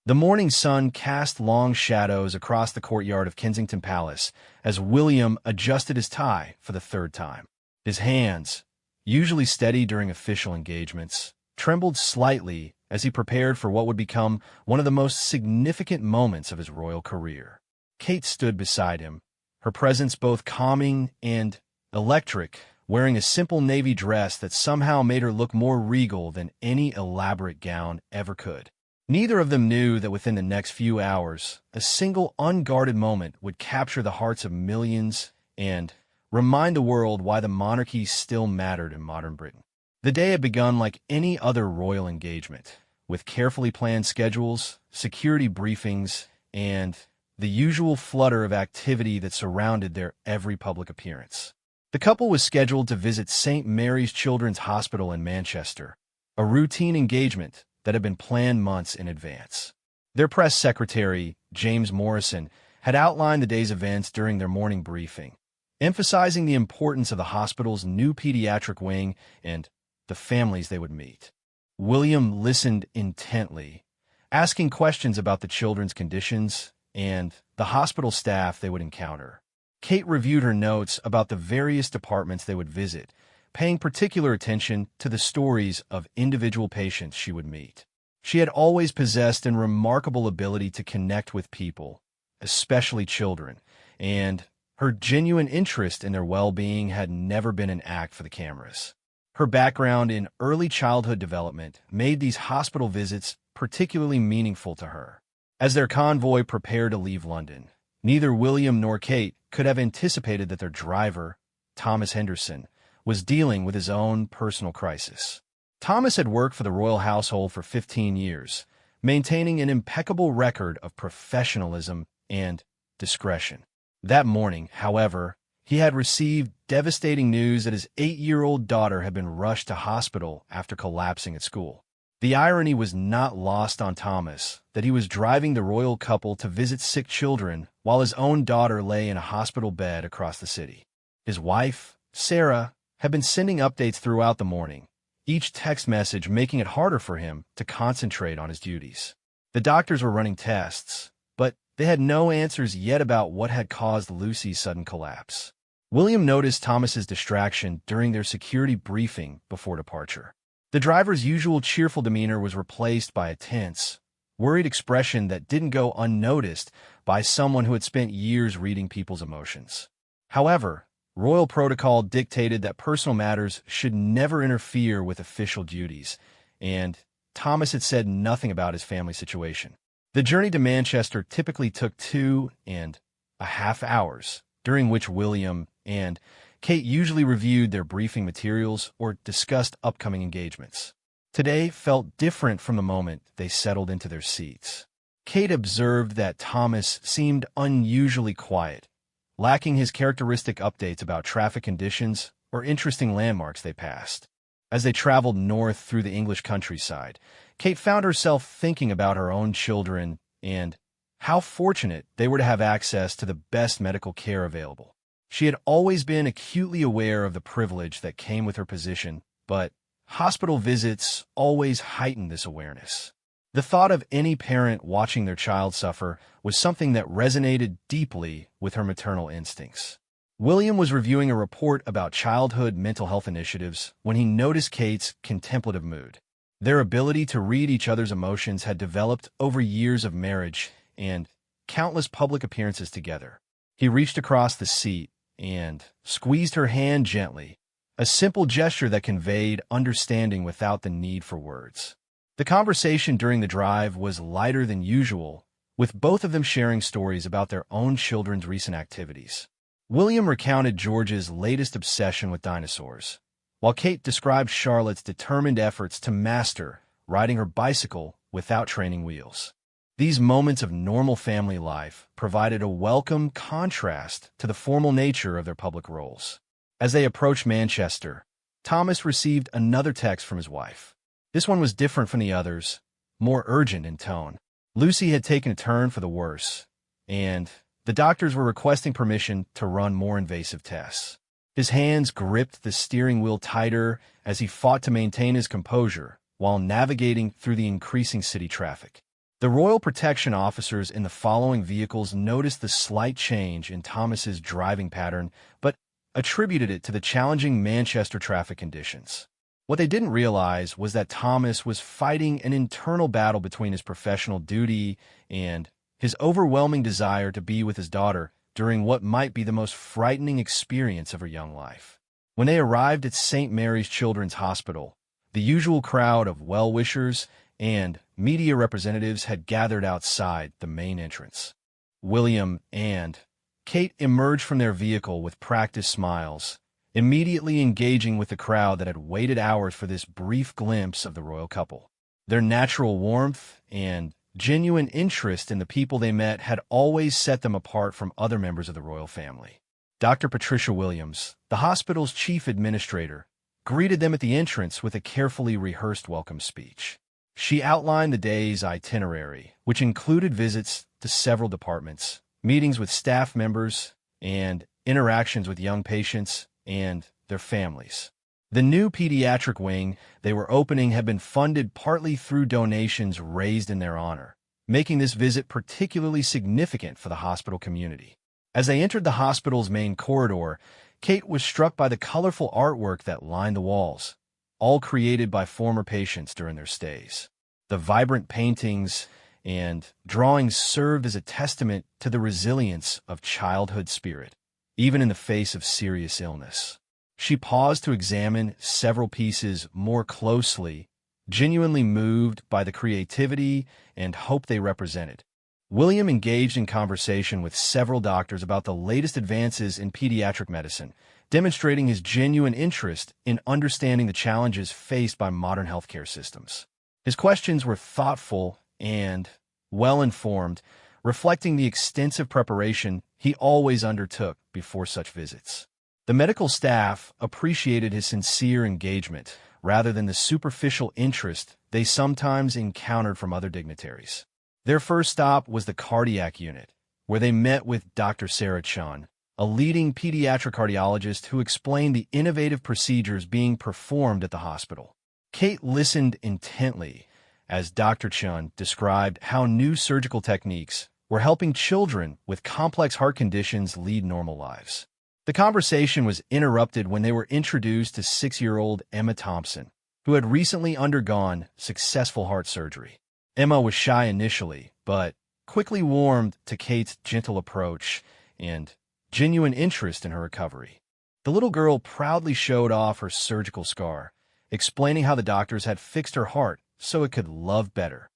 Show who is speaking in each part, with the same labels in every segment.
Speaker 1: The morning sun cast long shadows across the courtyard of Kensington Palace as William adjusted his tie for the third time. His hands, usually steady during official engagements, trembled slightly as he prepared for what would become one of the most significant moments of his royal career. Kate stood beside him, her presence both calming and electric, wearing a simple navy dress that somehow made her look more regal than any elaborate gown ever could. Neither of them knew that within the next few hours, a single unguarded moment would capture the hearts of millions and remind the world why the monarchy still mattered in modern Britain. The day had begun like any other royal engagement, with carefully planned schedules, security briefings, and the usual flutter of activity that surrounded their every public appearance. The couple was scheduled to visit St. Mary's Children's Hospital in Manchester, a routine engagement that had been planned months in advance. Their press secretary, James Morrison, had outlined the day's events during their morning briefing, emphasizing the importance of the hospital's new pediatric wing and the families they would meet. William listened intently, asking questions about the children's conditions and the hospital staff they would encounter. Kate reviewed her notes about the various departments they would visit, paying particular attention to the stories of individual patients she would meet. She had always possessed a remarkable ability to connect with people, especially children, and her genuine interest in their well-being had never been an act for the cameras. Her background in early childhood development made these hospital visits particularly meaningful to her. As their convoy prepared to leave London, neither William nor Kate could have anticipated that their driver, Thomas Henderson, was dealing with his own personal crisis. Thomas had worked for the royal household for 15 years, maintaining an impeccable record of professionalism and discretion. That morning, however, he had received devastating news that his 8-year-old daughter had been rushed to hospital after collapsing at school. The irony was not lost on Thomas that he was driving the royal couple to visit sick children while his own daughter lay in a hospital bed across the city. His wife, Sarah, had been sending updates throughout the morning, each text message making it harder for him to concentrate on his duties. The doctors were running tests, but they had no answers yet about what had caused Lucy's sudden collapse. William noticed Thomas's distraction during their security briefing before departure. The driver's usual cheerful demeanor was replaced by a tense, worried expression that didn't go unnoticed by someone who had spent years reading people's emotions. However, royal protocol dictated that personal matters should never interfere with official duties, and Thomas had said nothing about his family situation. The journey to Manchester typically took 2.5 hours, during which William and Kate usually reviewed their briefing materials or discussed upcoming engagements. Today felt different from the moment they settled into their seats. Kate observed that Thomas seemed unusually quiet, lacking his characteristic updates about traffic conditions or interesting landmarks they passed. As they traveled north through the English countryside, Kate found herself thinking about her own children and how fortunate they were to have access to the best medical care available. She had always been acutely aware of the privilege that came with her position, but hospital visits always heightened this awareness. The thought of any parent watching their child suffer was something that resonated deeply with her maternal instincts. William was reviewing a report about childhood mental health initiatives when he noticed Kate's contemplative mood. Their ability to read each other's emotions had developed over years of marriage and countless public appearances together. He reached across the seat and squeezed her hand gently, a simple gesture that conveyed understanding without the need for words. The conversation during the drive was lighter than usual, with both of them sharing stories about their own children's recent activities. William recounted George's latest obsession with dinosaurs, while Kate described Charlotte's determined efforts to master riding her bicycle without training wheels. These moments of normal family life provided a welcome contrast to the formal nature of their public roles. As they approached Manchester, Thomas received another text from his wife. This one was different from the others, more urgent in tone. Lucy had taken a turn for the worse, and the doctors were requesting permission to run more invasive tests. His hands gripped the steering wheel tighter as he fought to maintain his composure while navigating through the increasing city traffic. The Royal Protection officers in the following vehicles noticed the slight change in Thomas's driving pattern, but attributed it to the challenging Manchester traffic conditions. What they didn't realize was that Thomas was fighting an internal battle between his professional duty and his overwhelming desire to be with his daughter during what might be the most frightening experience of her young life. When they arrived at St. Mary's Children's Hospital, the usual crowd of well-wishers and media representatives had gathered outside the main entrance. William and Kate emerged from their vehicle with practiced smiles, immediately engaging with the crowd that had waited hours for this brief glimpse of the royal couple. Their natural warmth and genuine interest in the people they met had always set them apart from other members of the royal family. Dr. Patricia Williams, the hospital's chief administrator, greeted them at the entrance with a carefully rehearsed welcome speech. She outlined the day's itinerary, which included visits to several departments, meetings with staff members, and interactions with young patients and their families. The new pediatric wing they were opening had been funded partly through donations raised in their honor, making this visit particularly significant for the hospital community. As they entered the hospital's main corridor, Kate was struck by the colorful artwork that lined the walls, all created by former patients during their stays. The vibrant paintings and drawings served as a testament to the resilience of childhood spirit, even in the face of serious illness. She paused to examine several pieces more closely, genuinely moved by the creativity and hope they represented. William engaged in conversation with several doctors about the latest advances in pediatric medicine, demonstrating his genuine interest in understanding the challenges faced by modern healthcare systems. His questions were thoughtful and well-informed, reflecting the extensive preparation he always undertook before such visits. The medical staff appreciated his sincere engagement rather than the superficial interest they sometimes encountered from other dignitaries. Their first stop was the cardiac unit, where they met with Dr. Sarah Chun, a leading pediatric cardiologist who explained the innovative procedures being performed at the hospital. Kate listened intently as Dr. Chun described how new surgical techniques were helping children with complex heart conditions lead normal lives. The conversation was interrupted when they were introduced to 6-year-old Emma Thompson, who had recently undergone successful heart surgery. Emma was shy initially, but quickly warmed to Kate's gentle approach and genuine interest in her recovery. The little girl proudly showed off her surgical scar, explaining how the doctors had fixed her heart so it could love better.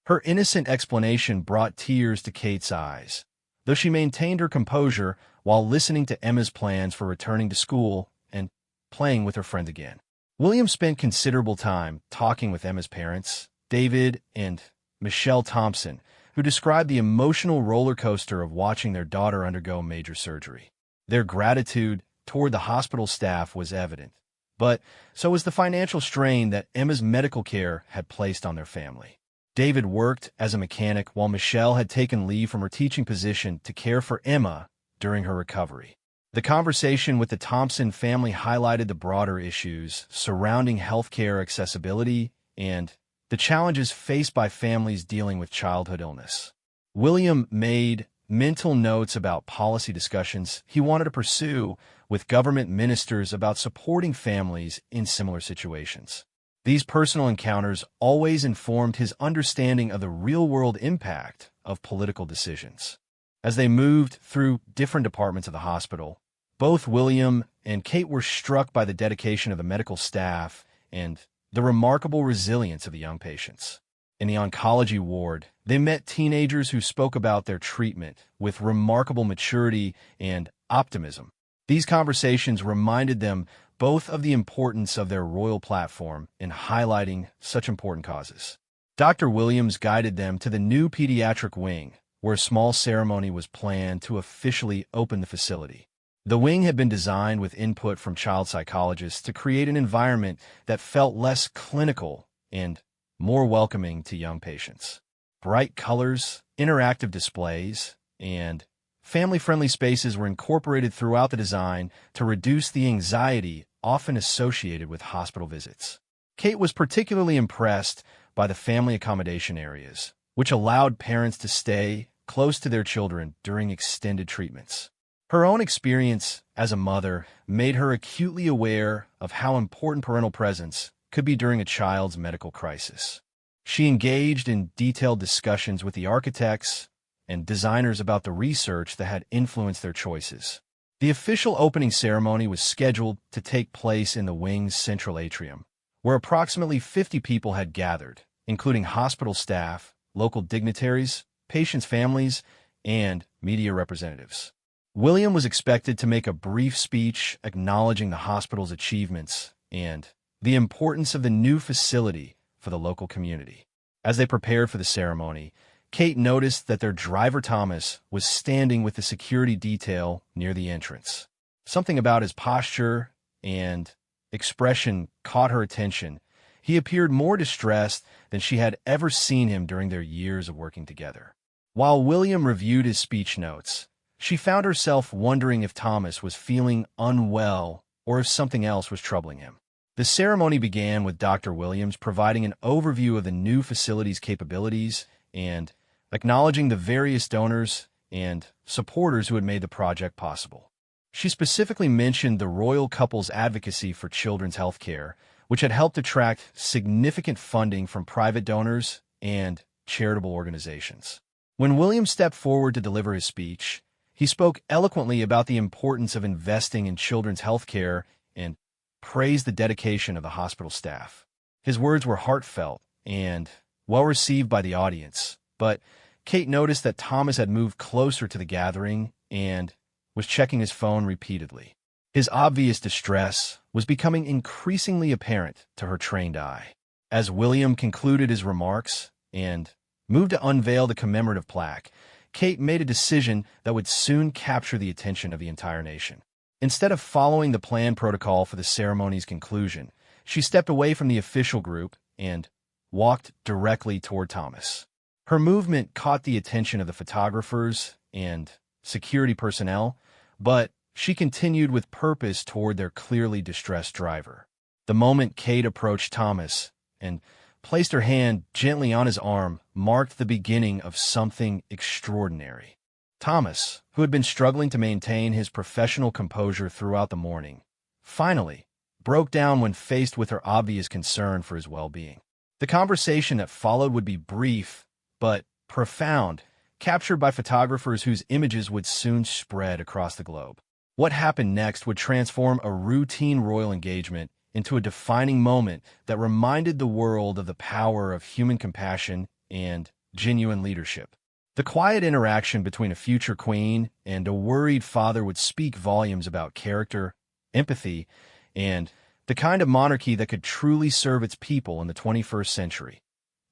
Speaker 1: Her innocent explanation brought tears to Kate's eyes, though she maintained her composure while listening to Emma's plans for returning to school and playing with her friends again. William spent considerable time talking with Emma's parents, David and Michelle Thompson, who described the emotional roller coaster of watching their daughter undergo major surgery. Their gratitude toward the hospital staff was evident, but so was the financial strain that Emma's medical care had placed on their family. David worked as a mechanic while Michelle had taken leave from her teaching position to care for Emma during her recovery. The conversation with the Thompson family highlighted the broader issues surrounding healthcare accessibility and the challenges faced by families dealing with childhood illness. William made mental notes about policy discussions he wanted to pursue with government ministers about supporting families in similar situations. These personal encounters always informed his understanding of the real-world impact of political decisions. As they moved through different departments of the hospital, both William and Kate were struck by the dedication of the medical staff and the remarkable resilience of the young patients. In the oncology ward, they met teenagers who spoke about their treatment with remarkable maturity and optimism. These conversations reminded them both of the importance of their royal platform in highlighting such important causes. Dr. Williams guided them to the new pediatric wing, where a small ceremony was planned to officially open the facility. The wing had been designed with input from child psychologists to create an environment that felt less clinical and more welcoming to young patients. Bright colors, interactive displays, and family-friendly spaces were incorporated throughout the design to reduce the anxiety often associated with hospital visits. Kate was particularly impressed by the family accommodation areas, which allowed parents to stay close to their children during extended treatments. Her own experience as a mother made her acutely aware of how important parental presence could be during a child's medical crisis. She engaged in detailed discussions with the architects and designers about the research that had influenced their choices. The official opening ceremony was scheduled to take place in the wing's central atrium, where approximately 50 people had gathered, including hospital staff, local dignitaries, patients' families, and media representatives. William was expected to make a brief speech acknowledging the hospital's achievements and the importance of the new facility for the local community. As they prepared for the ceremony, Kate noticed that their driver Thomas was standing with the security detail near the entrance. Something about his posture and expression caught her attention. He appeared more distressed than she had ever seen him during their years of working together. While William reviewed his speech notes, she found herself wondering if Thomas was feeling unwell or if something else was troubling him. The ceremony began with Dr. Williams providing an overview of the new facility's capabilities and acknowledging the various donors and supporters who had made the project possible. She specifically mentioned the royal couple's advocacy for children's health care, which had helped attract significant funding from private donors and charitable organizations. When William stepped forward to deliver his speech, he spoke eloquently about the importance of investing in children's health care and praised the dedication of the hospital staff. His words were heartfelt and well received by the audience, but Kate noticed that Thomas had moved closer to the gathering and was checking his phone repeatedly. His obvious distress was becoming increasingly apparent to her trained eye. As William concluded his remarks and moved to unveil the commemorative plaque, Kate made a decision that would soon capture the attention of the entire nation. Instead of following the planned protocol for the ceremony's conclusion, she stepped away from the official group and walked directly toward Thomas. Her movement caught the attention of the photographers and security personnel, but she continued with purpose toward their clearly distressed driver. The moment Kate approached Thomas and placed her hand gently on his arm marked the beginning of something extraordinary. Thomas, who had been struggling to maintain his professional composure throughout the morning, finally broke down when faced with her obvious concern for his well-being. The conversation that followed would be brief but profound, captured by photographers whose images would soon spread across the globe. What happened next would transform a routine royal engagement into a defining moment that reminded the world of the power of human compassion and genuine leadership. The quiet interaction between a future queen and a worried father would speak volumes about character, empathy, and the kind of monarchy that could truly serve its people in the 21st century.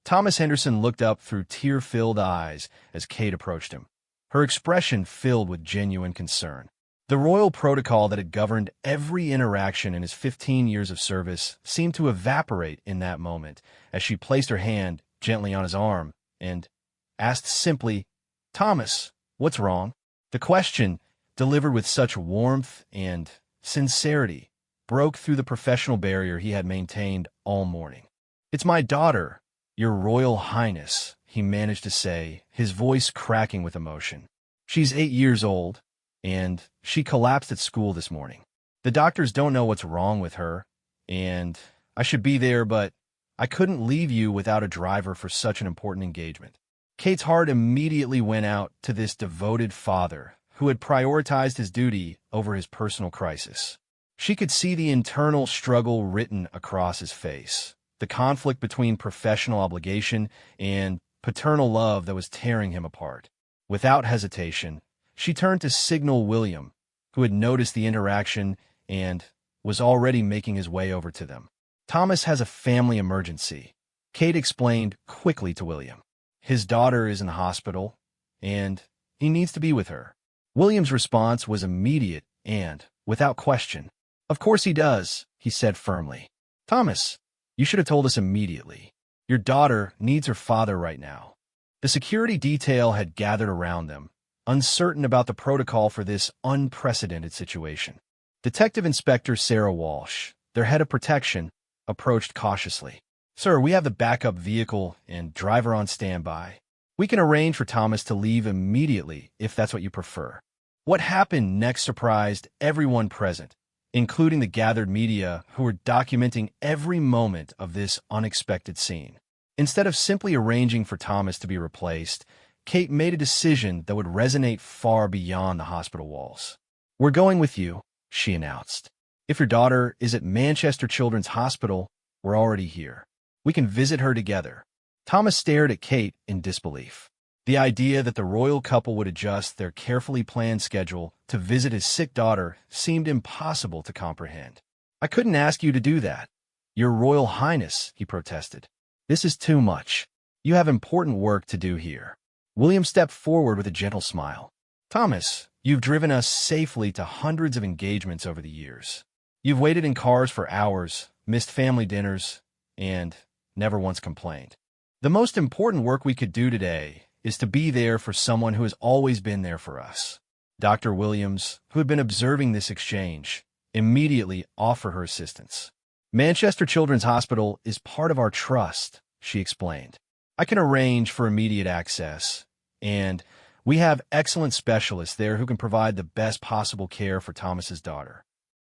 Speaker 1: Thomas Henderson looked up through tear-filled eyes as Kate approached him, her expression filled with genuine concern. The royal protocol that had governed every interaction in his 15 years of service seemed to evaporate in that moment as she placed her hand gently on his arm and asked simply, "Thomas, what's wrong?" The question, delivered with such warmth and sincerity, broke through the professional barrier he had maintained all morning. "It's my daughter, Your Royal Highness," he managed to say, his voice cracking with emotion. "She's 8 years old, and she collapsed at school this morning. The doctors don't know what's wrong with her, and I should be there, but I couldn't leave you without a driver for such an important engagement." Kate's heart immediately went out to this devoted father who had prioritized his duty over his personal crisis. She could see the internal struggle written across his face, the conflict between professional obligation and paternal love that was tearing him apart. Without hesitation, she turned to signal William, who had noticed the interaction and was already making his way over to them. "Thomas has a family emergency," Kate explained quickly to William. "His daughter is in the hospital, and he needs to be with her." William's response was immediate and without question. "Of course he does," he said firmly. "Thomas, you should have told us immediately. Your daughter needs her father right now." The security detail had gathered around them, uncertain about the protocol for this unprecedented situation. Detective Inspector Sarah Walsh, their head of protection, approached cautiously. "Sir, we have the backup vehicle and driver on standby. We can arrange for Thomas to leave immediately if that's what you prefer." What happened next surprised everyone present, including the gathered media who were documenting every moment of this unexpected scene. Instead of simply arranging for Thomas to be replaced, Kate made a decision that would resonate far beyond the hospital walls. "We're going with you," she announced. "If your daughter is at Manchester Children's Hospital, we're already here. We can visit her together." Thomas stared at Kate in disbelief. The idea that the royal couple would adjust their carefully planned schedule to visit his sick daughter seemed impossible to comprehend. "I couldn't ask you to do that, Your Royal Highness," he protested. "This is too much. You have important work to do here." William stepped forward with a gentle smile. "Thomas, you've driven us safely to hundreds of engagements over the years. You've waited in cars for hours, missed family dinners, and never once complained. The most important work we could do today is to be there for someone who has always been there for us." Dr. Williams, who had been observing this exchange, immediately offered her assistance. "Manchester Children's Hospital is part of our trust," she explained. "I can arrange for immediate access, and we have excellent specialists there who can provide the best possible care for Thomas's daughter."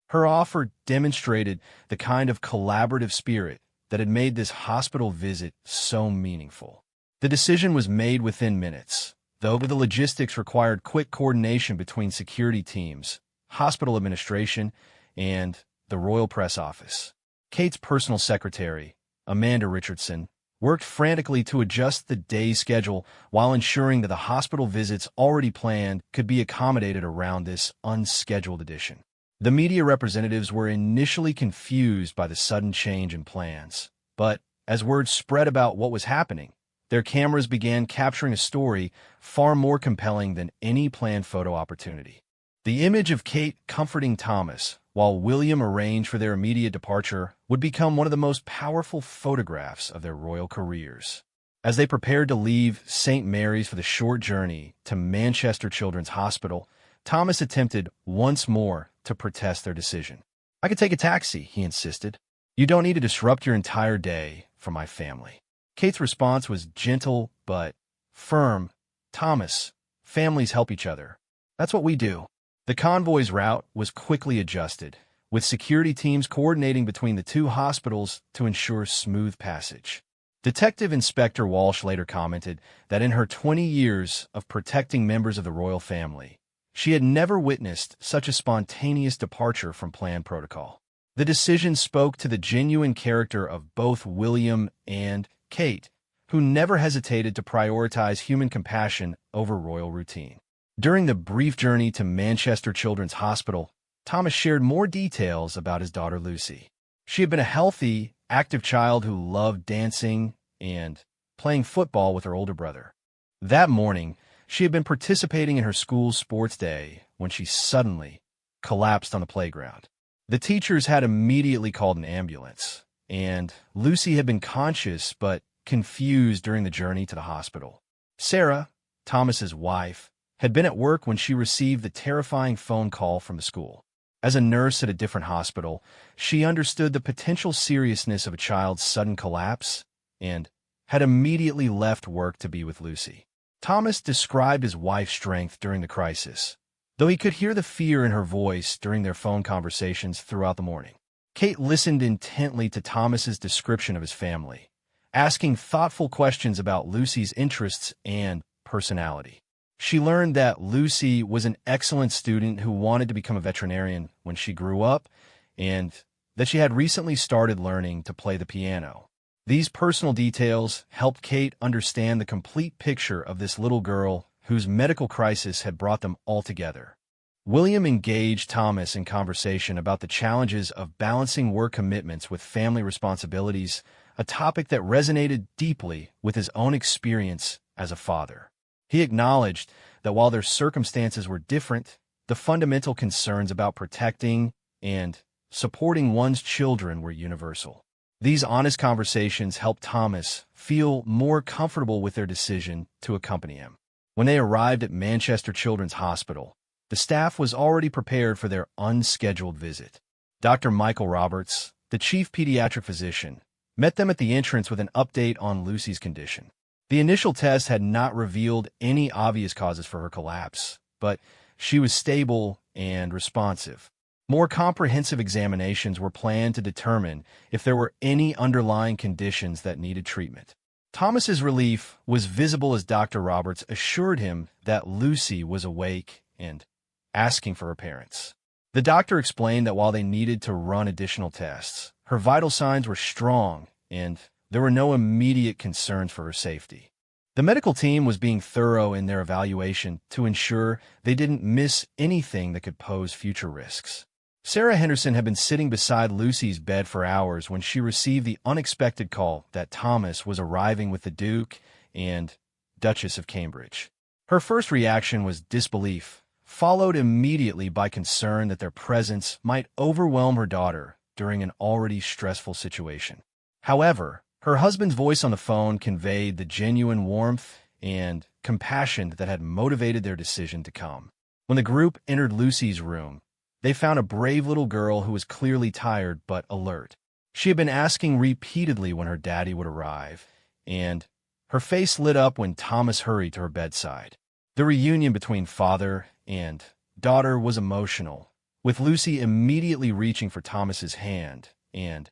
Speaker 1: Her offer demonstrated the kind of collaborative spirit that had made this hospital visit so meaningful. The decision was made within minutes, though the logistics required quick coordination between security teams, hospital administration, and the Royal Press Office. Kate's personal secretary, Amanda Richardson, worked frantically to adjust the day's schedule while ensuring that the hospital visits already planned could be accommodated around this unscheduled addition. The media representatives were initially confused by the sudden change in plans, but as word spread about what was happening, their cameras began capturing a story far more compelling than any planned photo opportunity. The image of Kate comforting Thomas while William arranged for their immediate departure would become one of the most powerful photographs of their royal careers. As they prepared to leave St. Mary's for the short journey to Manchester Children's Hospital, Thomas attempted once more to protest their decision. "I could take a taxi," he insisted. "You don't need to disrupt your entire day for my family." Kate's response was gentle but firm. "Thomas, families help each other. That's what we do." The convoy's route was quickly adjusted, with security teams coordinating between the two hospitals to ensure smooth passage. Detective Inspector Walsh later commented that in her 20 years of protecting members of the royal family, she had never witnessed such a spontaneous departure from planned protocol. The decision spoke to the genuine character of both William and Kate, who never hesitated to prioritize human compassion over royal routine. During the brief journey to Manchester Children's Hospital, Thomas shared more details about his daughter Lucy. She had been a healthy, active child who loved dancing and playing football with her older brother. That morning, she had been participating in her school's sports day when she suddenly collapsed on the playground. The teachers had immediately called an ambulance, and Lucy had been conscious but confused during the journey to the hospital. Sarah, Thomas's wife, had been at work when she received the terrifying phone call from the school. As a nurse at a different hospital, she understood the potential seriousness of a child's sudden collapse and had immediately left work to be with Lucy. Thomas described his wife's strength during the crisis, though he could hear the fear in her voice during their phone conversations throughout the morning. Kate listened intently to Thomas's description of his family, asking thoughtful questions about Lucy's interests and personality. She learned that Lucy was an excellent student who wanted to become a veterinarian when she grew up, and that she had recently started learning to play the piano. These personal details helped Kate understand the complete picture of this little girl whose medical crisis had brought them all together. William engaged Thomas in conversation about the challenges of balancing work commitments with family responsibilities, a topic that resonated deeply with his own experience as a father. He acknowledged that while their circumstances were different, the fundamental concerns about protecting and supporting one's children were universal. These honest conversations helped Thomas feel more comfortable with their decision to accompany him. When they arrived at Manchester Children's Hospital, the staff was already prepared for their unscheduled visit. Dr. Michael Roberts, the chief pediatric physician, met them at the entrance with an update on Lucy's condition. The initial test had not revealed any obvious causes for her collapse, but she was stable and responsive. More comprehensive examinations were planned to determine if there were any underlying conditions that needed treatment. Thomas's relief was visible as Dr. Roberts assured him that Lucy was awake and asking for her parents. The doctor explained that while they needed to run additional tests, her vital signs were strong and there were no immediate concerns for her safety. The medical team was being thorough in their evaluation to ensure they didn't miss anything that could pose future risks. Sarah Henderson had been sitting beside Lucy's bed for hours when she received the unexpected call that Thomas was arriving with the Duke and Duchess of Cambridge. Her first reaction was disbelief, followed immediately by concern that their presence might overwhelm her daughter during an already stressful situation. However, her husband's voice on the phone conveyed the genuine warmth and compassion that had motivated their decision to come. When the group entered Lucy's room, they found a brave little girl who was clearly tired but alert. She had been asking repeatedly when her daddy would arrive, and her face lit up when Thomas hurried to her bedside. The reunion between father and daughter was emotional, with Lucy immediately reaching for Thomas's hand and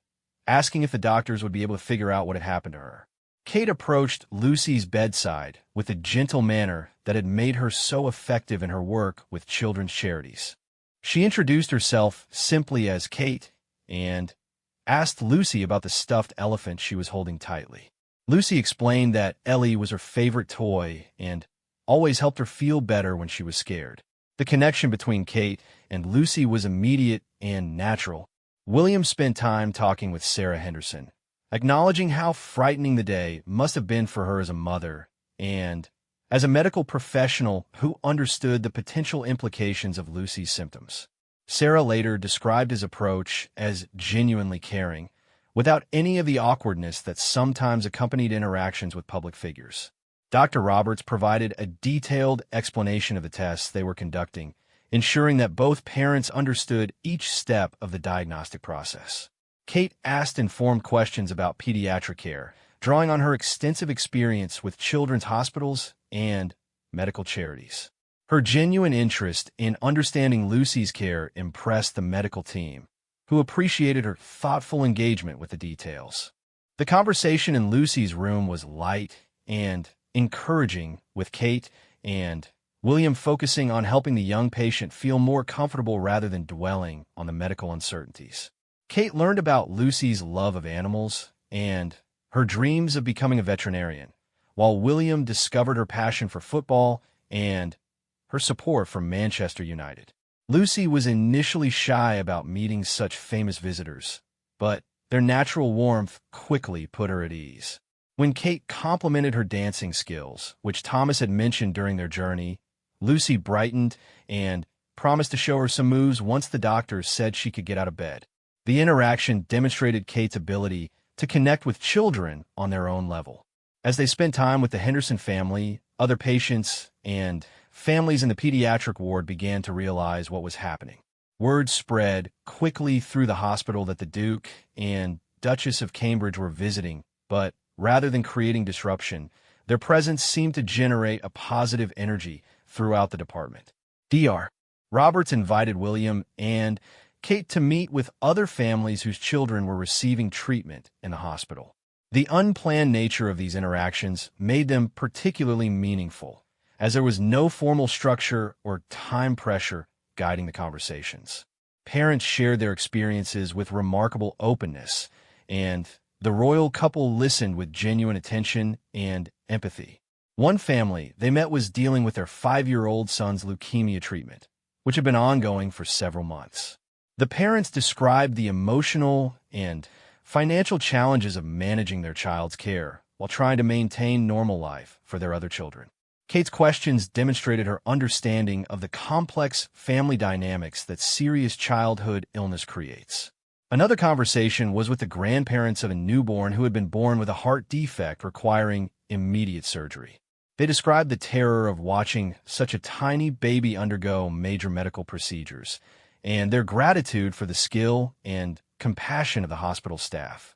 Speaker 1: asking if the doctors would be able to figure out what had happened to her. Kate approached Lucy's bedside with a gentle manner that had made her so effective in her work with children's charities. She introduced herself simply as Kate and asked Lucy about the stuffed elephant she was holding tightly. Lucy explained that Ellie was her favorite toy and always helped her feel better when she was scared. The connection between Kate and Lucy was immediate and natural. William spent time talking with Sarah Henderson, acknowledging how frightening the day must have been for her as a mother and as a medical professional who understood the potential implications of Lucy's symptoms. Sarah later described his approach as genuinely caring, without any of the awkwardness that sometimes accompanied interactions with public figures. Dr. Roberts provided a detailed explanation of the tests they were conducting, ensuring that both parents understood each step of the diagnostic process. Kate asked informed questions about pediatric care, drawing on her extensive experience with children's hospitals and medical charities. Her genuine interest in understanding Lucy's care impressed the medical team, who appreciated her thoughtful engagement with the details. The conversation in Lucy's room was light and encouraging, with Kate and William focusing on helping the young patient feel more comfortable rather than dwelling on the medical uncertainties. Kate learned about Lucy's love of animals and her dreams of becoming a veterinarian, while William discovered her passion for football and her support for Manchester United. Lucy was initially shy about meeting such famous visitors, but their natural warmth quickly put her at ease. When Kate complimented her dancing skills, which Thomas had mentioned during their journey, Lucy brightened and promised to show her some moves once the doctors said she could get out of bed. The interaction demonstrated Kate's ability to connect with children on their own level. As they spent time with the Henderson family, other patients, and families in the pediatric ward began to realize what was happening. Word spread quickly through the hospital that the Duke and Duchess of Cambridge were visiting, but rather than creating disruption, their presence seemed to generate a positive energy throughout the department. Dr. Roberts invited William and Kate to meet with other families whose children were receiving treatment in the hospital. The unplanned nature of these interactions made them particularly meaningful, as there was no formal structure or time pressure guiding the conversations. Parents shared their experiences with remarkable openness, and the royal couple listened with genuine attention and empathy. One family they met was dealing with their 5-year-old son's leukemia treatment, which had been ongoing for several months. The parents described the emotional and financial challenges of managing their child's care while trying to maintain normal life for their other children. Kate's questions demonstrated her understanding of the complex family dynamics that serious childhood illness creates. Another conversation was with the grandparents of a newborn who had been born with a heart defect requiring immediate surgery. They described the terror of watching such a tiny baby undergo major medical procedures, and their gratitude for the skill and compassion of the hospital staff.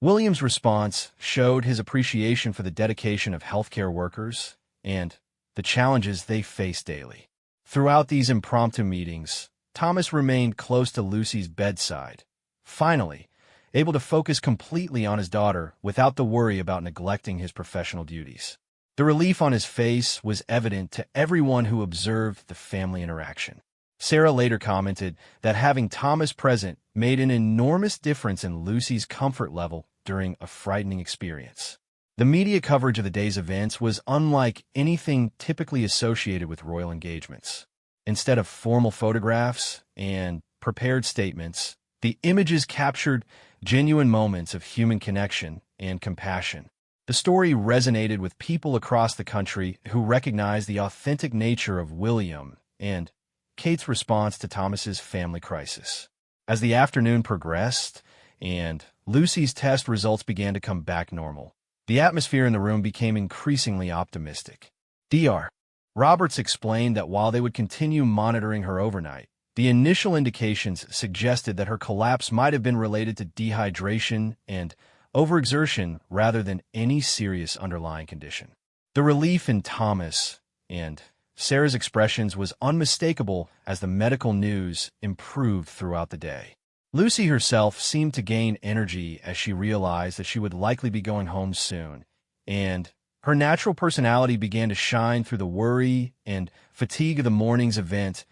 Speaker 1: William's response showed his appreciation for the dedication of healthcare workers and the challenges they face daily. Throughout these impromptu meetings, Thomas remained close to Lucy's bedside, finally, able to focus completely on his daughter without the worry about neglecting his professional duties. The relief on his face was evident to everyone who observed the family interaction. Sarah later commented that having Thomas present made an enormous difference in Lucy's comfort level during a frightening experience. The media coverage of the day's events was unlike anything typically associated with royal engagements. Instead of formal photographs and prepared statements, the images captured genuine moments of human connection and compassion. The story resonated with people across the country who recognized the authentic nature of William and Kate's response to Thomas's family crisis. As the afternoon progressed and Lucy's test results began to come back normal, the atmosphere in the room became increasingly optimistic. Dr. Roberts explained that while they would continue monitoring her overnight, the initial indications suggested that her collapse might have been related to dehydration and overexertion rather than any serious underlying condition. The relief in Thomas and Sarah's expressions was unmistakable as the medical news improved throughout the day. Lucy herself seemed to gain energy as she realized that she would likely be going home soon, and her natural personality began to shine through the worry and fatigue of the morning's event.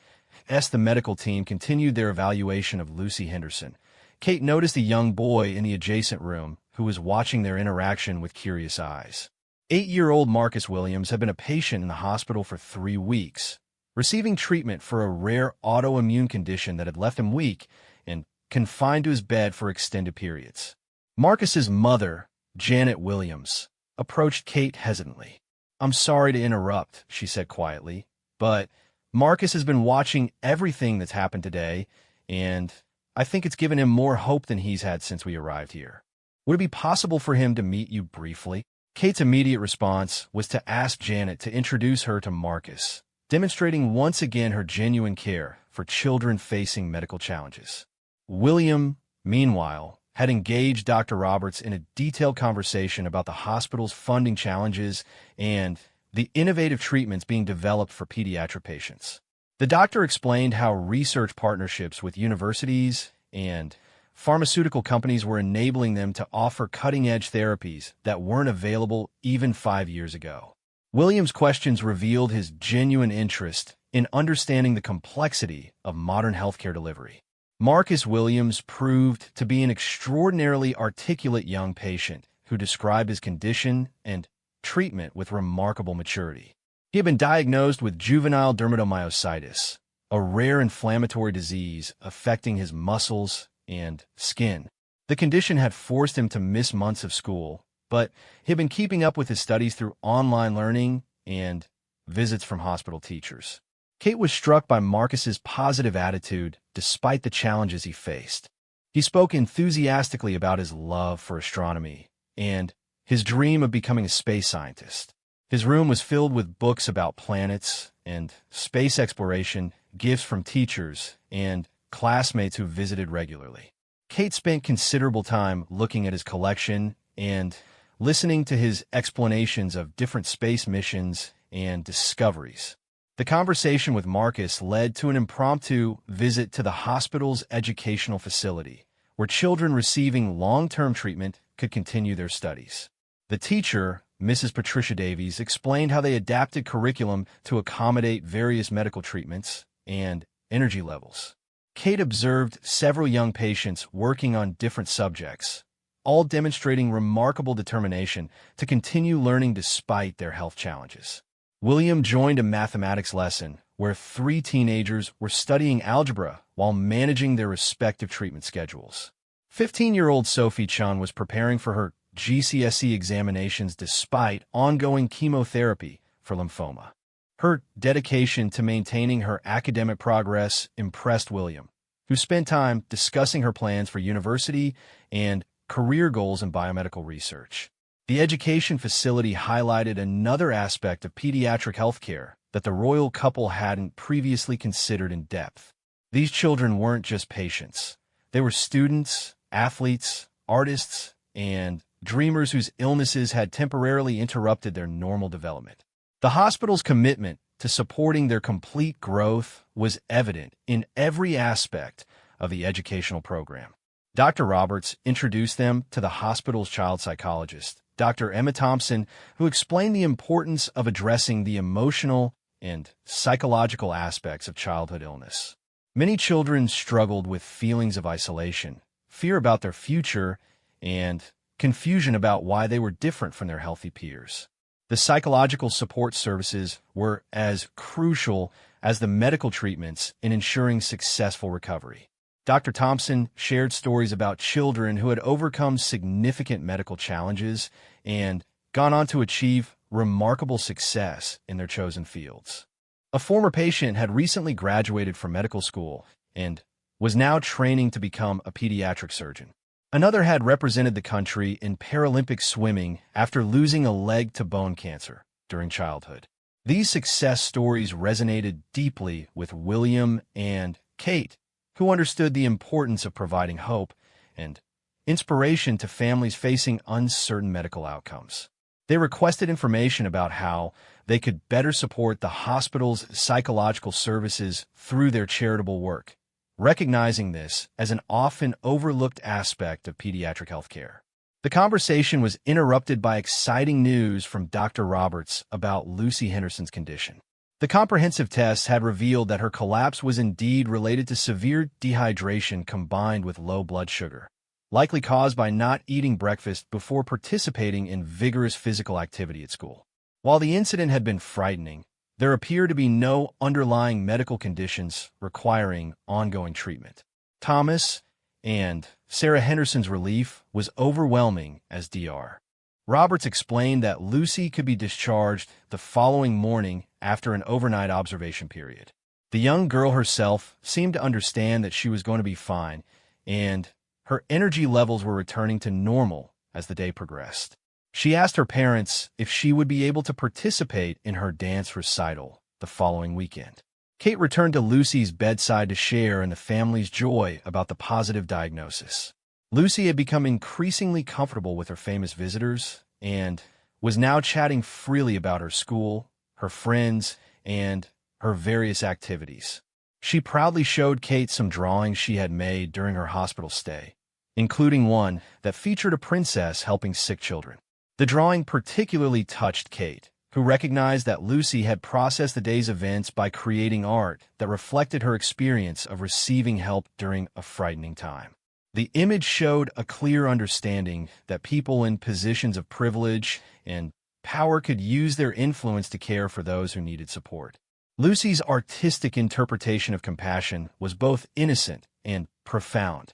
Speaker 1: As the medical team continued their evaluation of Lucy Henderson, Kate noticed a young boy in the adjacent room who was watching their interaction with curious eyes. 8-year-old Marcus Williams had been a patient in the hospital for 3 weeks, receiving treatment for a rare autoimmune condition that had left him weak and confined to his bed for extended periods. Marcus's mother, Janet Williams, approached Kate hesitantly. "I'm sorry to interrupt," she said quietly, "but Marcus has been watching everything that's happened today, and I think it's given him more hope than he's had since we arrived here. Would it be possible for him to meet you briefly?" Kate's immediate response was to ask Janet to introduce her to Marcus, demonstrating once again her genuine care for children facing medical challenges. William, meanwhile, had engaged Dr. Roberts in a detailed conversation about the hospital's funding challenges and the innovative treatments being developed for pediatric patients. The doctor explained how research partnerships with universities and pharmaceutical companies were enabling them to offer cutting-edge therapies that weren't available even 5 years ago. Williams' questions revealed his genuine interest in understanding the complexity of modern healthcare delivery. Marcus Williams proved to be an extraordinarily articulate young patient who described his condition and treatment with remarkable maturity. He had been diagnosed with juvenile dermatomyositis, a rare inflammatory disease affecting his muscles and skin. The condition had forced him to miss months of school, but he had been keeping up with his studies through online learning and visits from hospital teachers. Kate was struck by Marcus's positive attitude despite the challenges he faced. He spoke enthusiastically about his love for astronomy and his dream of becoming a space scientist. His room was filled with books about planets and space exploration, gifts from teachers, and classmates who visited regularly. Kate spent considerable time looking at his collection and listening to his explanations of different space missions and discoveries. The conversation with Marcus led to an impromptu visit to the hospital's educational facility, where children receiving long-term treatment could continue their studies. The teacher, Mrs. Patricia Davies, explained how they adapted curriculum to accommodate various medical treatments and energy levels. Kate observed several young patients working on different subjects, all demonstrating remarkable determination to continue learning despite their health challenges. William joined a mathematics lesson where 3 teenagers were studying algebra while managing their respective treatment schedules. 15-year-old Sophie Chun was preparing for her GCSE examinations despite ongoing chemotherapy for lymphoma. Her dedication to maintaining her academic progress impressed William, who spent time discussing her plans for university and career goals in biomedical research. The education facility highlighted another aspect of pediatric healthcare that the royal couple hadn't previously considered in depth. These children weren't just patients. They were students, athletes, artists, and dreamers whose illnesses had temporarily interrupted their normal development. The hospital's commitment to supporting their complete growth was evident in every aspect of the educational program. Dr. Roberts introduced them to the hospital's child psychologist, Dr. Emma Thompson, who explained the importance of addressing the emotional and psychological aspects of childhood illness. Many children struggled with feelings of isolation, fear about their future, and confusion about why they were different from their healthy peers. The psychological support services were as crucial as the medical treatments in ensuring successful recovery. Dr. Thompson shared stories about children who had overcome significant medical challenges and gone on to achieve remarkable success in their chosen fields. A former patient had recently graduated from medical school and was now training to become a pediatric surgeon. Another had represented the country in Paralympic swimming after losing a leg to bone cancer during childhood. These success stories resonated deeply with William and Kate, who understood the importance of providing hope and inspiration to families facing uncertain medical outcomes. They requested information about how they could better support the hospital's psychological services through their charitable work, recognizing this as an often overlooked aspect of pediatric healthcare. The conversation was interrupted by exciting news from Dr. Roberts about Lucy Henderson's condition. The comprehensive tests had revealed that her collapse was indeed related to severe dehydration combined with low blood sugar, likely caused by not eating breakfast before participating in vigorous physical activity at school. While the incident had been frightening, there appeared to be no underlying medical conditions requiring ongoing treatment. Thomas and Sarah Henderson's relief was overwhelming as Dr. Roberts explained that Lucy could be discharged the following morning after an overnight observation period. The young girl herself seemed to understand that she was going to be fine, and her energy levels were returning to normal as the day progressed. She asked her parents if she would be able to participate in her dance recital the following weekend. Kate returned to Lucy's bedside to share in the family's joy about the positive diagnosis. Lucy had become increasingly comfortable with her famous visitors and was now chatting freely about her school, her friends, and her various activities. She proudly showed Kate some drawings she had made during her hospital stay, including one that featured a princess helping sick children. The drawing particularly touched Kate, who recognized that Lucy had processed the day's events by creating art that reflected her experience of receiving help during a frightening time. The image showed a clear understanding that people in positions of privilege and power could use their influence to care for those who needed support. Lucy's artistic interpretation of compassion was both innocent and profound.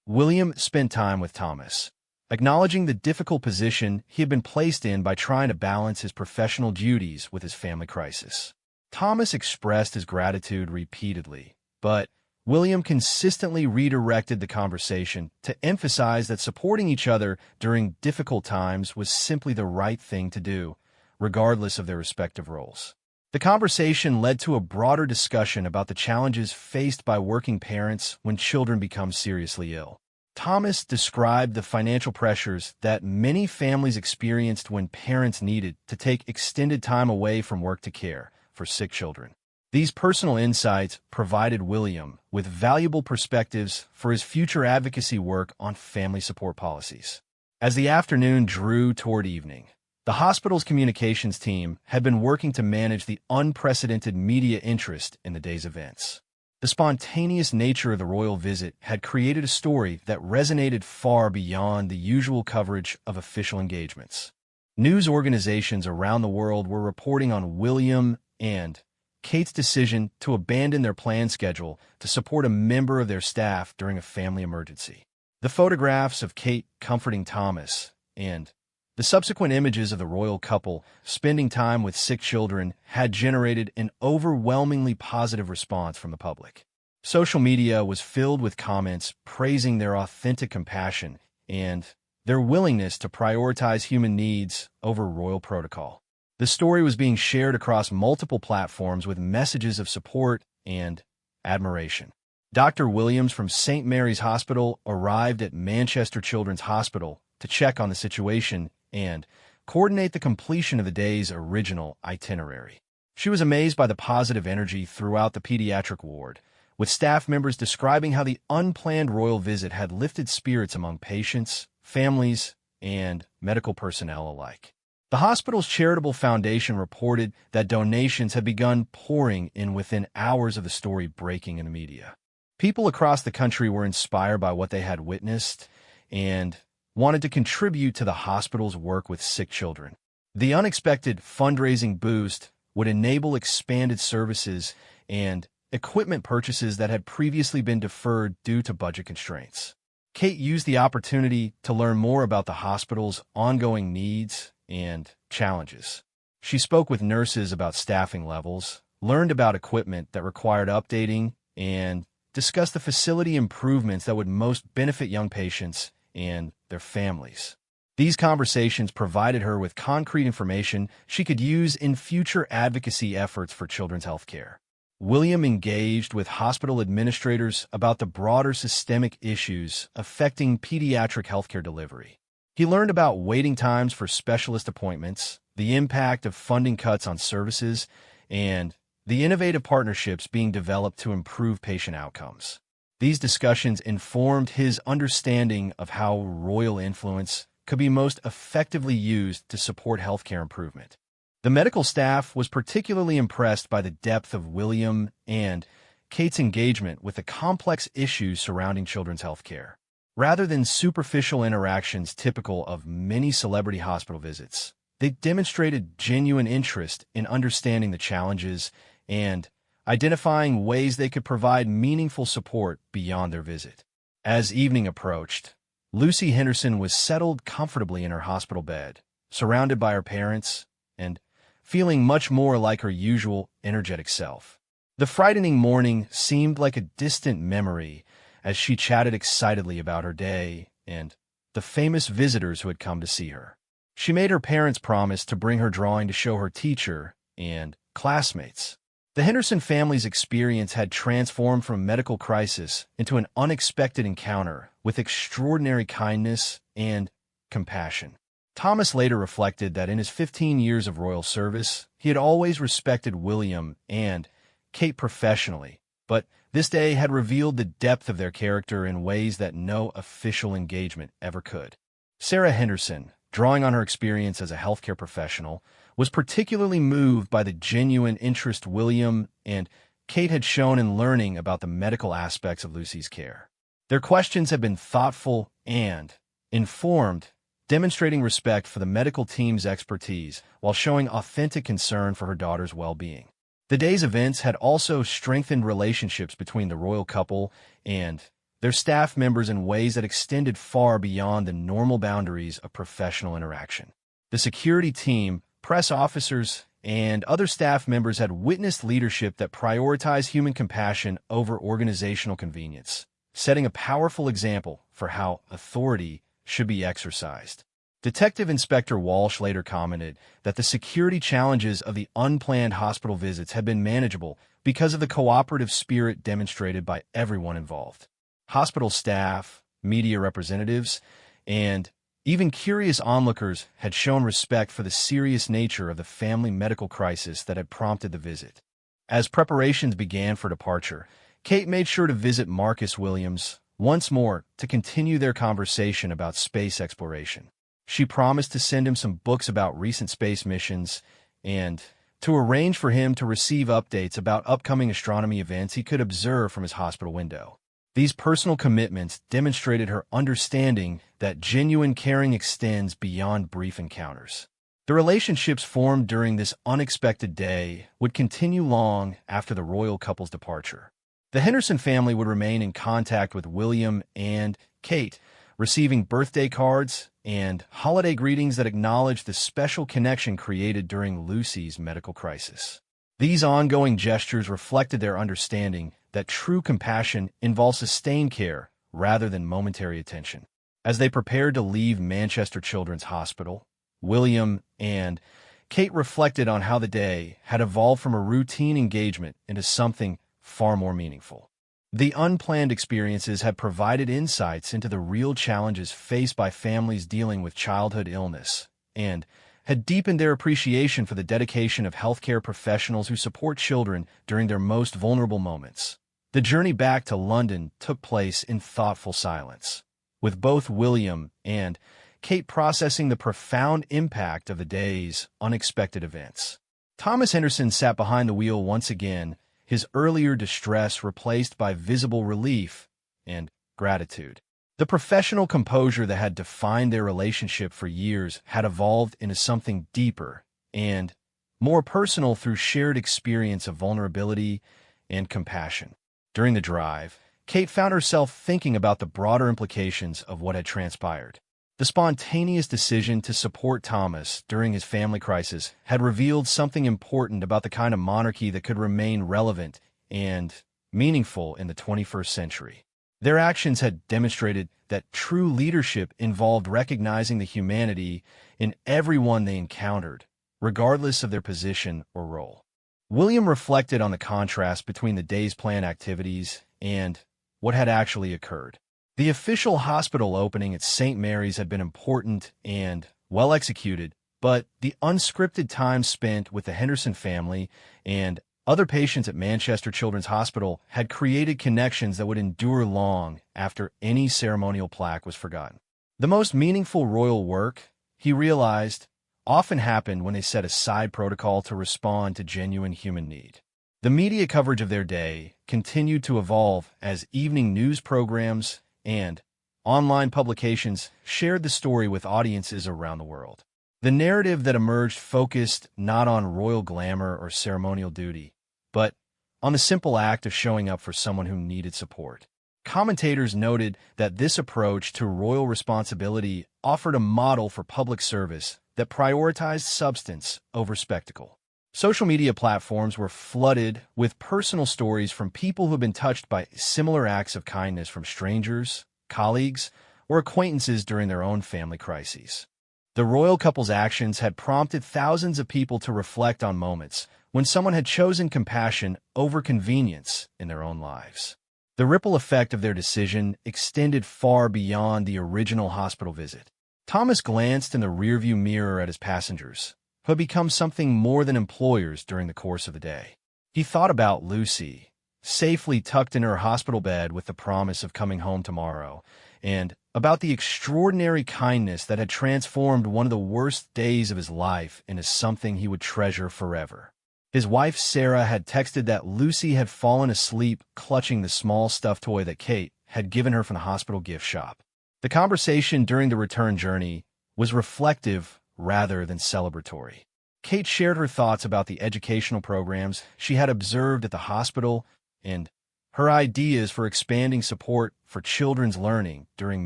Speaker 1: William spent time with Thomas, acknowledging the difficult position he had been placed in by trying to balance his professional duties with his family crisis. Thomas expressed his gratitude repeatedly, but William consistently redirected the conversation to emphasize that supporting each other during difficult times was simply the right thing to do, regardless of their respective roles. The conversation led to a broader discussion about the challenges faced by working parents when children become seriously ill. Thomas described the financial pressures that many families experienced when parents needed to take extended time away from work to care for sick children. These personal insights provided William with valuable perspectives for his future advocacy work on family support policies. As the afternoon drew toward evening, the hospital's communications team had been working to manage the unprecedented media interest in the day's events. The spontaneous nature of the royal visit had created a story that resonated far beyond the usual coverage of official engagements. News organizations around the world were reporting on William and Kate's decision to abandon their planned schedule to support a member of their staff during a family emergency. The photographs of Kate comforting Thomas and the subsequent images of the royal couple spending time with sick children had generated an overwhelmingly positive response from the public. Social media was filled with comments praising their authentic compassion and their willingness to prioritize human needs over royal protocol. The story was being shared across multiple platforms with messages of support and admiration. Dr. Williams from St. Mary's Hospital arrived at Manchester Children's Hospital to check on the situation and coordinate the completion of the day's original itinerary. She was amazed by the positive energy throughout the pediatric ward, with staff members describing how the unplanned royal visit had lifted spirits among patients, families, and medical personnel alike. The hospital's charitable foundation reported that donations had begun pouring in within hours of the story breaking in the media. People across the country were inspired by what they had witnessed and wanted to contribute to the hospital's work with sick children. The unexpected fundraising boost would enable expanded services and equipment purchases that had previously been deferred due to budget constraints. Kate used the opportunity to learn more about the hospital's ongoing needs and challenges. She spoke with nurses about staffing levels, learned about equipment that required updating, and discussed the facility improvements that would most benefit young patients and their families. These conversations provided her with concrete information she could use in future advocacy efforts for children's health care. William engaged with hospital administrators about the broader systemic issues affecting pediatric healthcare delivery. He learned about waiting times for specialist appointments, the impact of funding cuts on services, and the innovative partnerships being developed to improve patient outcomes. These discussions informed his understanding of how royal influence could be most effectively used to support healthcare improvement. The medical staff was particularly impressed by the depth of William and Kate's engagement with the complex issues surrounding children's healthcare. Rather than superficial interactions typical of many celebrity hospital visits, they demonstrated genuine interest in understanding the challenges and identifying ways they could provide meaningful support beyond their visit. As evening approached, Lucy Henderson was settled comfortably in her hospital bed, surrounded by her parents, and feeling much more like her usual energetic self. The frightening morning seemed like a distant memory as she chatted excitedly about her day and the famous visitors who had come to see her. She made her parents promise to bring her drawing to show her teacher and classmates. The Henderson family's experience had transformed from a medical crisis into an unexpected encounter with extraordinary kindness and compassion. Thomas later reflected that in his 15 years of royal service, he had always respected William and Kate professionally, but this day had revealed the depth of their character in ways that no official engagement ever could. Sarah Henderson, drawing on her experience as a healthcare professional, was particularly moved by the genuine interest William and Kate had shown in learning about the medical aspects of Lucy's care. Their questions had been thoughtful and informed, demonstrating respect for the medical team's expertise while showing authentic concern for her daughter's well-being. The day's events had also strengthened relationships between the royal couple and their staff members in ways that extended far beyond the normal boundaries of professional interaction. The security team, press officers, and other staff members had witnessed leadership that prioritized human compassion over organizational convenience, setting a powerful example for how authority should be exercised. Detective Inspector Walsh later commented that the security challenges of the unplanned hospital visits had been manageable because of the cooperative spirit demonstrated by everyone involved. Hospital staff, media representatives, and even curious onlookers had shown respect for the serious nature of the family medical crisis that had prompted the visit. As preparations began for departure, Kate made sure to visit Marcus Williams once more to continue their conversation about space exploration. She promised to send him some books about recent space missions and to arrange for him to receive updates about upcoming astronomy events he could observe from his hospital window. These personal commitments demonstrated her understanding that genuine caring extends beyond brief encounters. The relationships formed during this unexpected day would continue long after the royal couple's departure. The Henderson family would remain in contact with William and Kate, receiving birthday cards and holiday greetings that acknowledged the special connection created during Lucy's medical crisis. These ongoing gestures reflected their understanding that true compassion involves sustained care rather than momentary attention. As they prepared to leave Manchester Children's Hospital, William and Kate reflected on how the day had evolved from a routine engagement into something far more meaningful. The unplanned experiences had provided insights into the real challenges faced by families dealing with childhood illness and had deepened their appreciation for the dedication of healthcare professionals who support children during their most vulnerable moments. The journey back to London took place in thoughtful silence, with both William and Kate processing the profound impact of the day's unexpected events. Thomas Henderson sat behind the wheel once again, his earlier distress replaced by visible relief and gratitude. The professional composure that had defined their relationship for years had evolved into something deeper and more personal through shared experience of vulnerability and compassion. During the drive, Kate found herself thinking about the broader implications of what had transpired. The spontaneous decision to support Thomas during his family crisis had revealed something important about the kind of monarchy that could remain relevant and meaningful in the 21st century. Their actions had demonstrated that true leadership involved recognizing the humanity in everyone they encountered, regardless of their position or role. William reflected on the contrast between the day's planned activities and what had actually occurred. The official hospital opening at St. Mary's had been important and well executed, but the unscripted time spent with the Henderson family and other patients at Manchester Children's Hospital had created connections that would endure long after any ceremonial plaque was forgotten. The most meaningful royal work, he realized, often happened when they set aside protocol to respond to genuine human need. The media coverage of their day continued to evolve as evening news programs and online publications shared the story with audiences around the world. The narrative that emerged focused not on royal glamour or ceremonial duty, but on the simple act of showing up for someone who needed support. Commentators noted that this approach to royal responsibility offered a model for public service that prioritized substance over spectacle. Social media platforms were flooded with personal stories from people who had been touched by similar acts of kindness from strangers, colleagues, or acquaintances during their own family crises. The royal couple's actions had prompted thousands of people to reflect on moments when someone had chosen compassion over convenience in their own lives. The ripple effect of their decision extended far beyond the original hospital visit. Thomas glanced in the rearview mirror at his passengers, who had become something more than employers during the course of the day. He thought about Lucy, safely tucked in her hospital bed with the promise of coming home tomorrow, and about the extraordinary kindness that had transformed one of the worst days of his life into something he would treasure forever. His wife Sarah had texted that Lucy had fallen asleep clutching the small stuffed toy that Kate had given her from the hospital gift shop. The conversation during the return journey was reflective rather than celebratory. Kate shared her thoughts about the educational programs she had observed at the hospital and her ideas for expanding support for children's learning during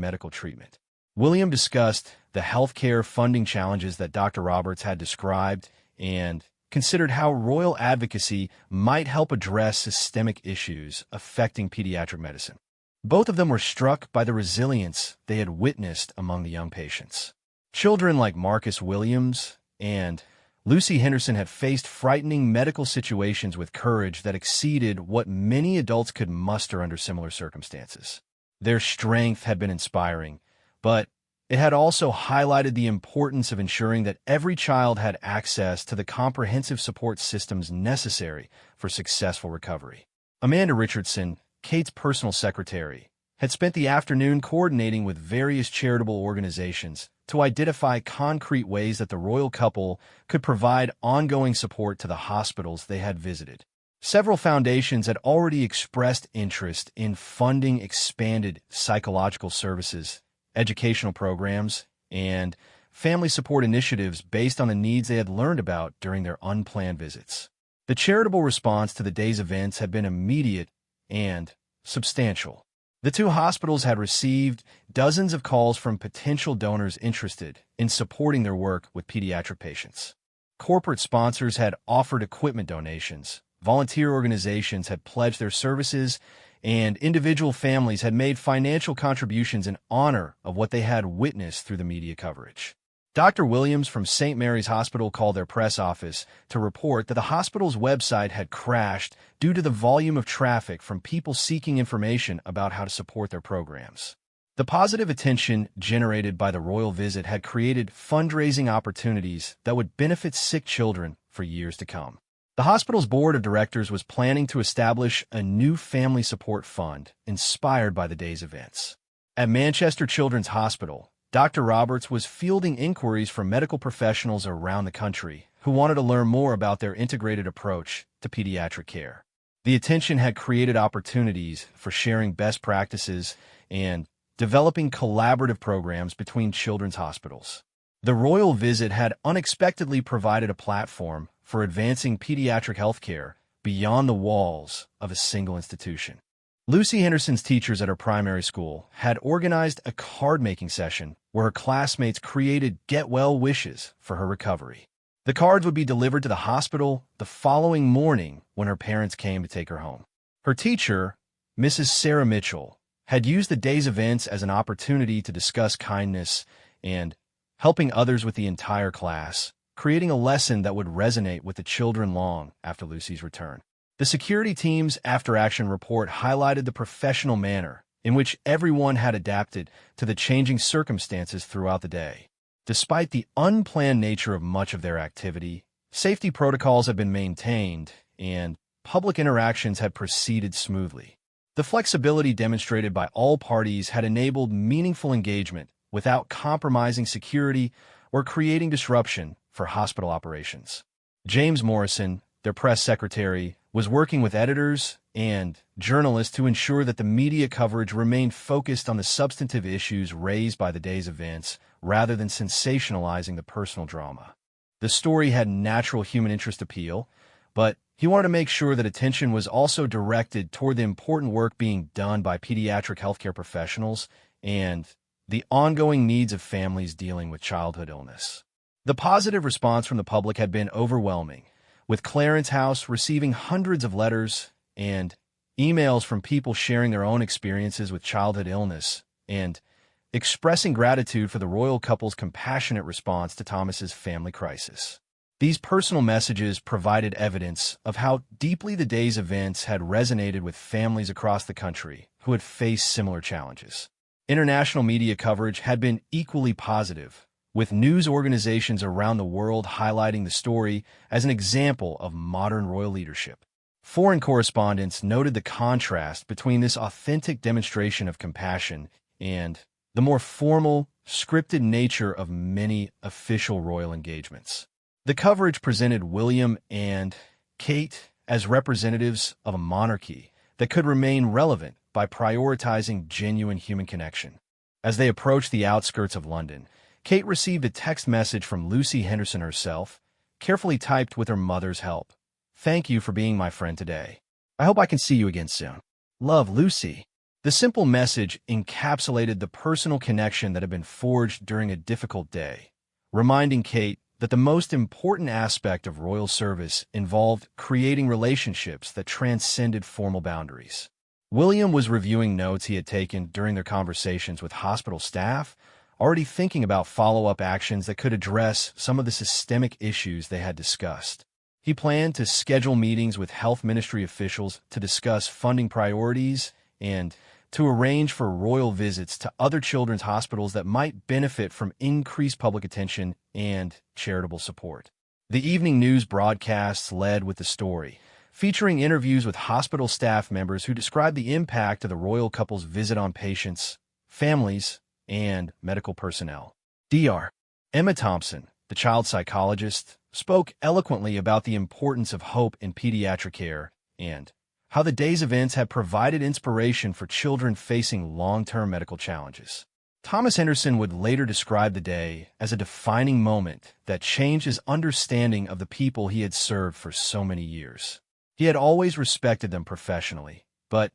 Speaker 1: medical treatment. William discussed the healthcare funding challenges that Dr. Roberts had described and considered how royal advocacy might help address systemic issues affecting pediatric medicine. Both of them were struck by the resilience they had witnessed among the young patients. Children like Marcus Williams and Lucy Henderson had faced frightening medical situations with courage that exceeded what many adults could muster under similar circumstances. Their strength had been inspiring, but it had also highlighted the importance of ensuring that every child had access to the comprehensive support systems necessary for successful recovery. Amanda Richardson, Kate's personal secretary, had spent the afternoon coordinating with various charitable organizations to identify concrete ways that the royal couple could provide ongoing support to the hospitals they had visited. Several foundations had already expressed interest in funding expanded psychological services, educational programs, and family support initiatives based on the needs they had learned about during their unplanned visits. The charitable response to the day's events had been immediate and substantial. The two hospitals had received dozens of calls from potential donors interested in supporting their work with pediatric patients. Corporate sponsors had offered equipment donations, volunteer organizations had pledged their services, and individual families had made financial contributions in honor of what they had witnessed through the media coverage. Dr. Williams from St. Mary's Hospital called their press office to report that the hospital's website had crashed due to the volume of traffic from people seeking information about how to support their programs. The positive attention generated by the royal visit had created fundraising opportunities that would benefit sick children for years to come. The hospital's board of directors was planning to establish a new family support fund inspired by the day's events. At Manchester Children's Hospital, Dr. Roberts was fielding inquiries from medical professionals around the country who wanted to learn more about their integrated approach to pediatric care. The attention had created opportunities for sharing best practices and developing collaborative programs between children's hospitals. The royal visit had unexpectedly provided a platform for advancing pediatric healthcare beyond the walls of a single institution. Lucy Henderson's teachers at her primary school had organized a card-making session where her classmates created get-well wishes for her recovery. The cards would be delivered to the hospital the following morning when her parents came to take her home. Her teacher, Mrs. Sarah Mitchell, had used the day's events as an opportunity to discuss kindness and helping others with the entire class, creating a lesson that would resonate with the children long after Lucy's return. The security team's after-action report highlighted the professional manner in which everyone had adapted to the changing circumstances throughout the day. Despite the unplanned nature of much of their activity, safety protocols had been maintained and public interactions had proceeded smoothly. The flexibility demonstrated by all parties had enabled meaningful engagement without compromising security or creating disruption for hospital operations. James Morrison, their press secretary, was working with editors and journalists to ensure that the media coverage remained focused on the substantive issues raised by the day's events rather than sensationalizing the personal drama. The story had natural human interest appeal, but he wanted to make sure that attention was also directed toward the important work being done by pediatric healthcare professionals and the ongoing needs of families dealing with childhood illness. The positive response from the public had been overwhelming, with Clarence House receiving hundreds of letters and emails from people sharing their own experiences with childhood illness and expressing gratitude for the royal couple's compassionate response to Thomas's family crisis. These personal messages provided evidence of how deeply the day's events had resonated with families across the country who had faced similar challenges. International media coverage had been equally positive, with news organizations around the world highlighting the story as an example of modern royal leadership. Foreign correspondents noted the contrast between this authentic demonstration of compassion and the more formal, scripted nature of many official royal engagements. The coverage presented William and Kate as representatives of a monarchy that could remain relevant by prioritizing genuine human connection. As they approached the outskirts of London, Kate received a text message from Lucy Henderson herself, carefully typed with her mother's help. "Thank you for being my friend today. I hope I can see you again soon. Love, Lucy." The simple message encapsulated the personal connection that had been forged during a difficult day, reminding Kate that the most important aspect of royal service involved creating relationships that transcended formal boundaries. William was reviewing notes he had taken during their conversations with hospital staff, already thinking about follow-up actions that could address some of the systemic issues they had discussed. He planned to schedule meetings with health ministry officials to discuss funding priorities and to arrange for royal visits to other children's hospitals that might benefit from increased public attention and charitable support. The evening news broadcasts led with the story, featuring interviews with hospital staff members who described the impact of the royal couple's visit on patients, families, and medical personnel. Dr. Emma Thompson, the child psychologist, spoke eloquently about the importance of hope in pediatric care and how the day's events had provided inspiration for children facing long-term medical challenges. Thomas Henderson would later describe the day as a defining moment that changed his understanding of the people he had served for so many years. He had always respected them professionally, but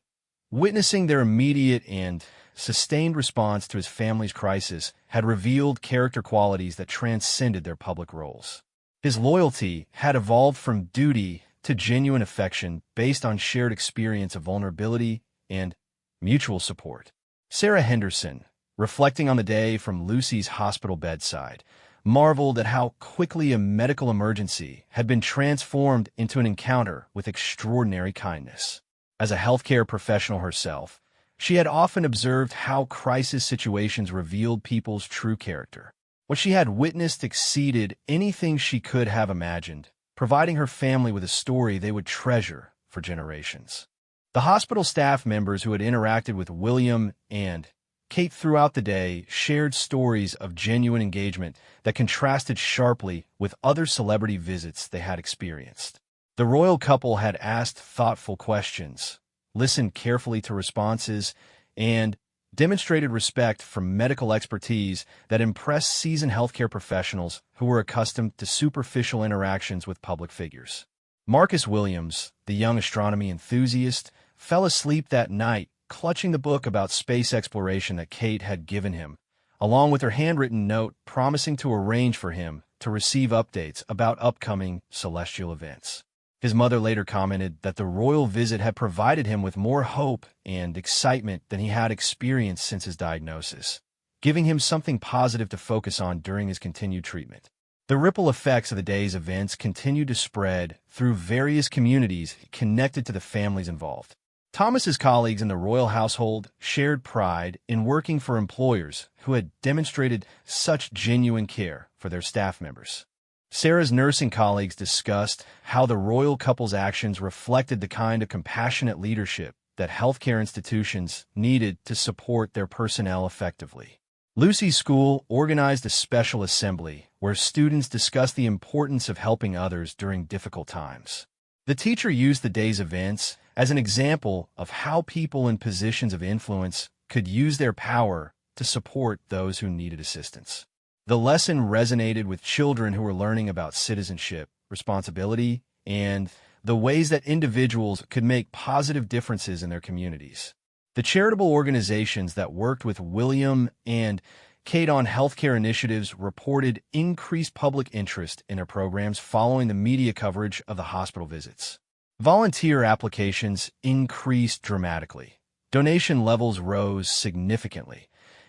Speaker 1: witnessing their immediate and sustained response to his family's crisis had revealed character qualities that transcended their public roles. His loyalty had evolved from duty to genuine affection based on shared experience of vulnerability and mutual support. Sarah Henderson, reflecting on the day from Lucy's hospital bedside, marveled at how quickly a medical emergency had been transformed into an encounter with extraordinary kindness. As a healthcare professional herself, she had often observed how crisis situations revealed people's true character. What she had witnessed exceeded anything she could have imagined, providing her family with a story they would treasure for generations. The hospital staff members who had interacted with William and Kate throughout the day shared stories of genuine engagement that contrasted sharply with other celebrity visits they had experienced. The royal couple had asked thoughtful questions, listened carefully to responses, and demonstrated respect for medical expertise that impressed seasoned healthcare professionals who were accustomed to superficial interactions with public figures. Marcus Williams, the young astronomy enthusiast, fell asleep that night clutching the book about space exploration that Kate had given him, along with her handwritten note promising to arrange for him to receive updates about upcoming celestial events. His mother later commented that the royal visit had provided him with more hope and excitement than he had experienced since his diagnosis, giving him something positive to focus on during his continued treatment. The ripple effects of the day's events continued to spread through various communities connected to the families involved. Thomas's colleagues in the royal household shared pride in working for employers who had demonstrated such genuine care for their staff members. Sarah's nursing colleagues discussed how the royal couple's actions reflected the kind of compassionate leadership that healthcare institutions needed to support their personnel effectively. Lucy's school organized a special assembly where students discussed the importance of helping others during difficult times. The teacher used the day's events as an example of how people in positions of influence could use their power to support those who needed assistance. The lesson resonated with children who were learning about citizenship, responsibility, and the ways that individuals could make positive differences in their communities. The charitable organizations that worked with William and Kate on healthcare initiatives reported increased public interest in their programs following the media coverage of the hospital visits. Volunteer applications increased dramatically. Donation levels rose significantly,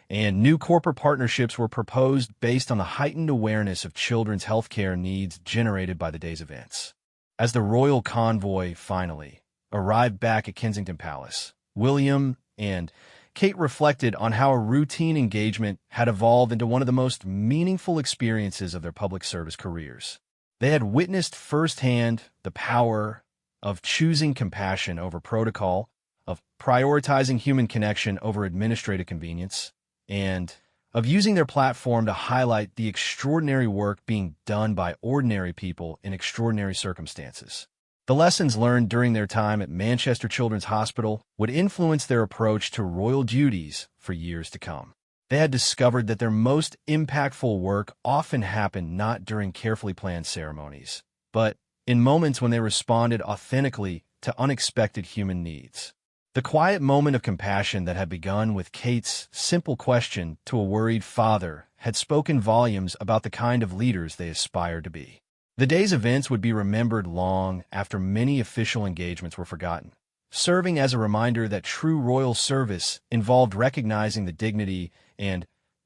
Speaker 1: and new corporate partnerships were proposed based on the heightened awareness of children's healthcare needs generated by the day's events. As the royal convoy finally arrived back at Kensington Palace, William and Kate reflected on how a routine engagement had evolved into one of the most meaningful experiences of their public service careers. They had witnessed firsthand the power of choosing compassion over protocol, of prioritizing human connection over administrative convenience, and of using their platform to highlight the extraordinary work being done by ordinary people in extraordinary circumstances. The lessons learned during their time at Manchester Children's Hospital would influence their approach to royal duties for years to come. They had discovered that their most impactful work often happened not during carefully planned ceremonies, but in moments when they responded authentically to unexpected human needs. The quiet moment of compassion that had begun with Kate's simple question to a worried father had spoken volumes about the kind of leaders they aspired to be. The day's events would be remembered long after many official engagements were forgotten, serving as a reminder that true royal service involved recognizing the dignity and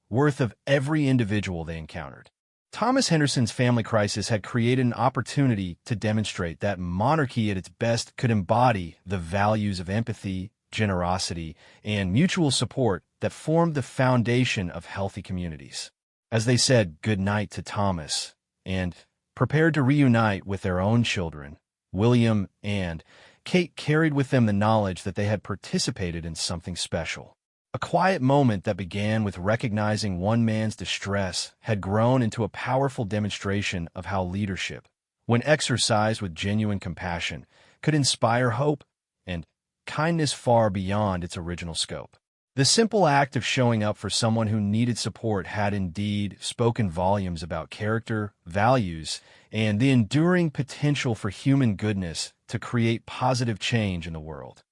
Speaker 1: worth of every individual they encountered. Thomas Henderson's family crisis had created an opportunity to demonstrate that monarchy at its best could embody the values of empathy, generosity, and mutual support that formed the foundation of healthy communities. As they said goodnight to Thomas and prepared to reunite with their own children, William and Kate carried with them the knowledge that they had participated in something special. A quiet moment that began with recognizing one man's distress had grown into a powerful demonstration of how leadership, when exercised with genuine compassion, could inspire hope and kindness far beyond its original scope. The simple act of showing up for someone who needed support had indeed spoken volumes about character, values, and the enduring potential for human goodness to create positive change in the world.